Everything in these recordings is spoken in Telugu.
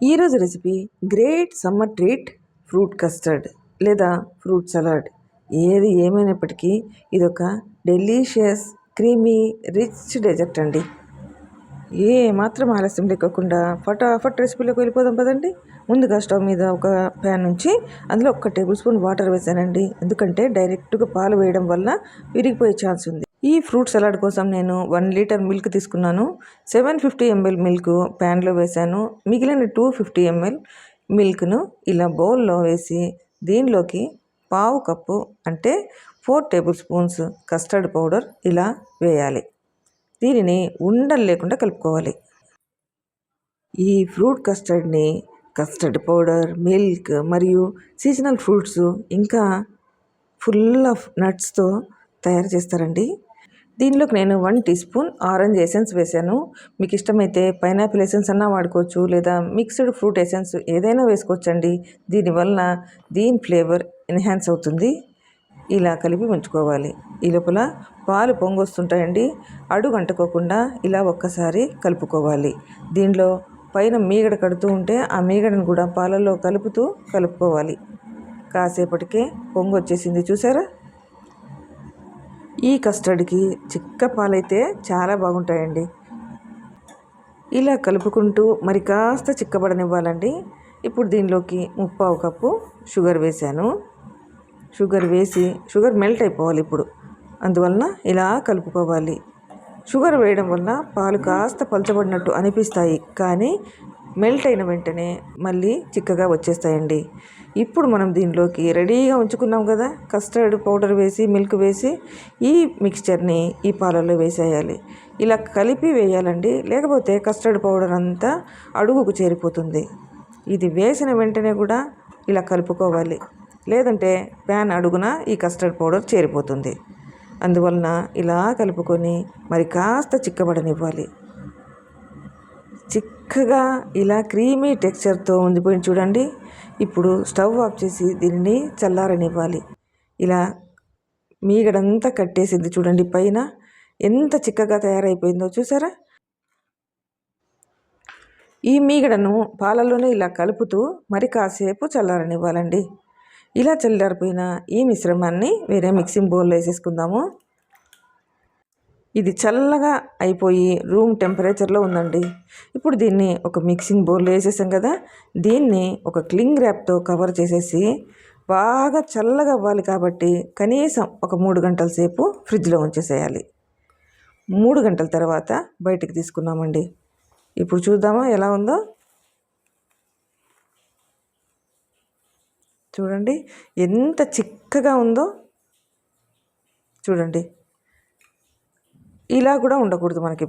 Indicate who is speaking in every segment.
Speaker 1: ఈరోజు recipe great summer treat fruit custard లేదా ఫ్రూట్ సలాడ్. ఏది ఏమైనప్పటికీ ఇదొక డెలీషియస్ క్రీమీ రిచ్ డెజర్ట్ అండి. ఏ మాత్రం ఆలస్యం లేకుండా ఫటాఫట్ రెసిపీలోకి వెళ్ళిపోదాం పదండి. ముందుగా స్టవ్ మీద ఒక ప్యాన్ నుంచి అందులో 1 టేబుల్ స్పూన్ వాటర్ వేసానండి. ఎందుకంటే డైరెక్ట్గా పాలు వేయడం వల్ల విరిగిపోయే ఛాన్స్ ఉంది. ఈ ఫ్రూట్ సలాడ్ కోసం నేను 1 లీటర్ మిల్క్ తీసుకున్నాను. 750 ml మిల్క్ ప్యాన్లో వేసాను. మిగిలిన 250 ml మిల్క్ను ఇలా బౌల్లో వేసి దీనిలోకి పావు కప్పు అంటే 4 టేబుల్ స్పూన్స్ కస్టర్డ్ పౌడర్ ఇలా వేయాలి. దీనిని ఉండలు లేకుండా కలుపుకోవాలి. ఈ ఫ్రూట్ కస్టర్డ్ని కస్టర్డ్ పౌడర్, మిల్క్ మరియు సీజనల్ ఫ్రూట్స్ ఇంకా ఫుల్ ఆఫ్ నట్స్తో తయారు చేస్తారండి. దీనిలోకి నేను 1 టీ స్పూన్ ఆరెంజ్ ఎసెన్స్ వేసాను. మీకు ఇష్టమైతే పైనాపిల్ ఎసెన్స్ అన్నా వాడుకోవచ్చు, లేదా మిక్స్డ్ ఫ్రూట్ ఎసెన్స్ ఏదైనా వేసుకోవచ్చండి. దీనివల్ల దీని ఫ్లేవర్ ఎన్హాన్స్ అవుతుంది. ఇలా కలిపి ఉంచుకోవాలి. ఈ లోపల పాలు పొంగొస్తుంటాయండి. అడుగు అంటుకోకుండా ఇలా ఒక్కసారి కలుపుకోవాలి. దీనిలో పైన మీగడ కడుతూ ఉంటే ఆ మీగడను కూడా పాలల్లో కలుపుకోవాలి. కాసేపటికే పొంగు వచ్చేసింది, చూసారా? ఈ కస్టర్డ్కి చిక్క పాలైతే చాలా బాగుంటాయండి. ఇలా కలుపుకుంటూ మరి కాస్త చిక్కబడనివ్వాలండి. ఇప్పుడు దీనిలోకి 3/4 కప్పు షుగర్ వేసాను. షుగర్ మెల్ట్ అయిపోవాలి ఇప్పుడు. అందువలన ఇలా కలుపుకోవాలి. షుగర్ వేయడం వల్ల పాలు కాస్త పలచబడినట్టు అనిపిస్తాయి, కానీ మెల్ట్ అయిన వెంటనే మళ్ళీ చిక్కగా వచ్చేస్తాయండి. ఇప్పుడు మనం దీనిలోకి రెడీగా ఉంచుకున్నాం కదా కస్టర్డ్ పౌడర్ వేసి మిల్క్ వేసి ఈ మిక్స్చర్ని ఈ పాలల్లో వేసేయాలి. ఇలా కలిపి వేయాలండి, లేకపోతే కస్టర్డ్ పౌడర్ అంతా అడుగుకు చేరిపోతుంది. ఇది వేసిన వెంటనే కూడా ఇలా కలుపుకోవాలి, లేదంటే ప్యాన్ అడుగున ఈ కస్టర్డ్ పౌడర్ చేరిపోతుంది. అందువలన ఇలా కలుపుకొని మరి కాస్త చిక్కబడనివ్వాలి. చిక్కగా ఇలా క్రీమీ టెక్స్చర్తో ఉండిపోయింది చూడండి. ఇప్పుడు స్టవ్ ఆఫ్ చేసి దీనిని చల్లారనివ్వాలి. ఇలా మీగడంతా కట్టేసింది చూడండి, పైన ఎంత చిక్కగా తయారైపోయిందో చూసారా? ఈ మీగడను పాలల్లోనే ఇలా కలుపుతూ మరి కాసేపు చల్లారనివ్వాలండి. ఇలా చల్లారిపోయిన ఈ మిశ్రమాన్ని వేరే మిక్సింగ్ బౌల్లో వేసేసుకుందాము. ఇది చల్లగా అయిపోయి రూమ్ టెంపరేచర్లో ఉందండి. ఇప్పుడు దీన్ని ఒక మిక్సింగ్ బౌల్లో వేసేసాం కదా, దీన్ని ఒక క్లింగ్ ర్యాప్తో కవర్ చేసేసి బాగా చల్లగా అవ్వాలి కాబట్టి కనీసం ఒక 3 గంటల సేపు ఫ్రిడ్జ్లో ఉంచేసేయాలి. 3 గంటల తర్వాత బయటికి తీసుకున్నామండి. ఇప్పుడు చూద్దామా ఎలా ఉందో. చూడండి ఎంత చిక్కగా ఉందో. చూడండి, ఇలా కూడా ఉండకూడదు మనకి.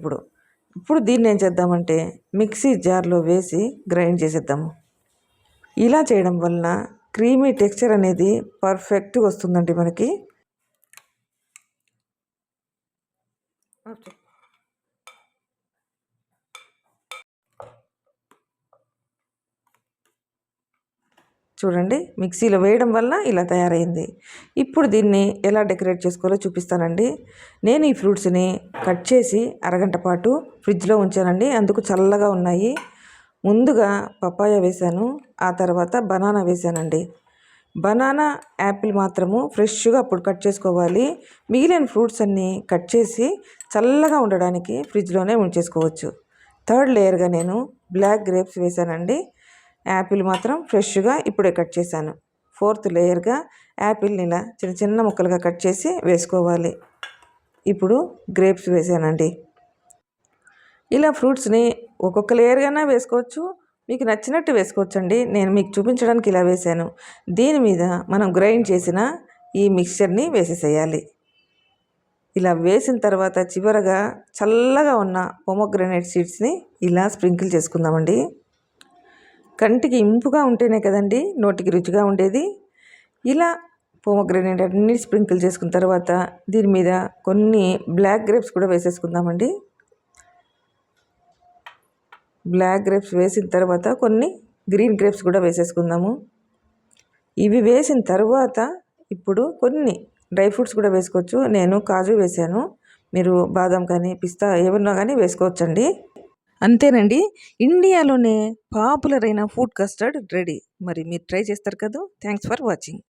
Speaker 1: ఇప్పుడు దీన్ని ఏం చేద్దామంటే మిక్సీ జార్లో వేసి గ్రైండ్ చేసేద్దాము. ఇలా చేయడం వలన క్రీమీ టెక్స్చర్ అనేది పర్ఫెక్ట్గా వస్తుందండి మనకి. చూడండి, మిక్సీలో వేయడం వల్ల ఇలా తయారైంది. ఇప్పుడు దీన్ని ఎలా డెకరేట్ చేసుకోవాలో చూపిస్తానండి. నేను ఈ ఫ్రూట్స్ని కట్ చేసి అరగంట పాటు ఫ్రిడ్జ్లో ఉంచానండి, అందుకు చల్లగా ఉన్నాయి. ముందుగా పపాయ వేశాను, ఆ తర్వాత బనానా వేశానండి. బనానా, యాపిల్ మాత్రము ఫ్రెష్గా అప్పుడు కట్ చేసుకోవాలి. మిగిలిన ఫ్రూట్స్ అన్నీ కట్ చేసి చల్లగా ఉండడానికి ఫ్రిడ్జ్లోనే ఉంచేసుకోవచ్చు. 3rd లేయర్గా నేను బ్లాక్ గ్రేప్స్ వేశానండి. యాపిల్ మాత్రం ఫ్రెష్గా ఇప్పుడే కట్ చేశాను. 4th లేయర్గా యాపిల్ని ఇలా చిన్న చిన్న ముక్కలుగా కట్ చేసి వేసుకోవాలి. ఇప్పుడు గ్రేప్స్ వేసానండి. ఇలా ఫ్రూట్స్ని ఒక్కొక్క లేయర్గానే వేసుకోవచ్చు, మీకు నచ్చినట్టు వేసుకోవచ్చండి. నేను మీకు చూపించడానికి ఇలా వేసాను. దీని మీద మనం గ్రైండ్ చేసిన ఈ మిక్స్చర్ని వేసేసేయాలి. ఇలా వేసిన తర్వాత చివరగా చల్లగా ఉన్న పొమోగ్రనేట్ సీడ్స్ని ఇలా స్ప్రింకిల్ చేసుకుందామండి. కంటికి ఇంపుగా ఉంటేనే కదండి నోటికి రుచిగా ఉండేది. ఇలా పొమోగ్రనేట్ అన్ని స్ప్రింకిల్ చేసుకున్న తర్వాత దీని మీద కొన్ని బ్లాక్ గ్రేప్స్ కూడా వేసేసుకుందామండి. బ్లాక్ గ్రేప్స్ వేసిన తర్వాత కొన్ని గ్రీన్ గ్రేప్స్ కూడా వేసేసుకుందాము. ఇవి వేసిన తర్వాత ఇప్పుడు కొన్ని డ్రై ఫ్రూట్స్ కూడా వేసుకోవచ్చు. నేను కాజు వేసాను, మీరు బాదం కానీ పిస్తా ఏమన్నా కానీ వేసుకోవచ్చండి. అంతేనండి. ఇండియాలోనే పాపులర్ అయిన ఫుడ్ కస్టర్డ్ రెడీ. మరి మీరు ట్రై చేస్తారు కదూ! Thanks for watching.